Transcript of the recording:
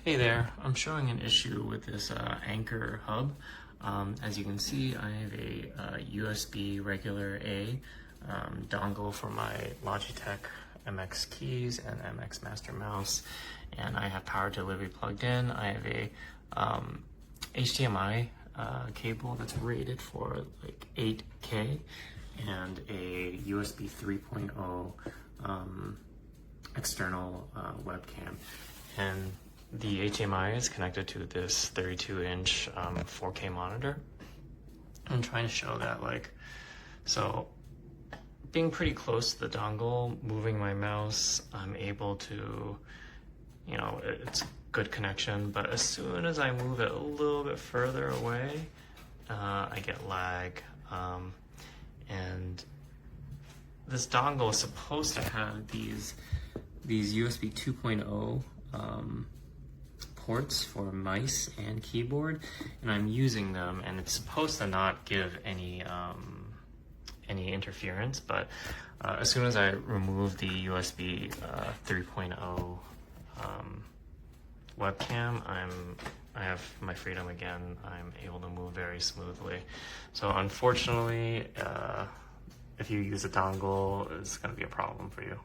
Hey there, I'm showing an issue with this Anker hub. As you can see, I have a USB regular A dongle for my Logitech MX keys and MX Master Mouse, and I have power delivery plugged in. I have a HDMI cable that's rated for like 8K and a USB 3.0 external webcam. And the HDMI is connected to this 32-inch 4K monitor. I'm trying to show that, so being pretty close to the dongle, moving my mouse, I'm able to, it's good connection, but as soon as I move it a little bit further away, I get lag. And this dongle is supposed to have these USB 2.0 ports for mice and keyboard, and I'm using them, and it's supposed to not give any interference, but as soon as I remove the USB 3.0 webcam, I have my freedom again. I'm able to move very smoothly. So unfortunately, if you use a dongle, it's going to be a problem for you.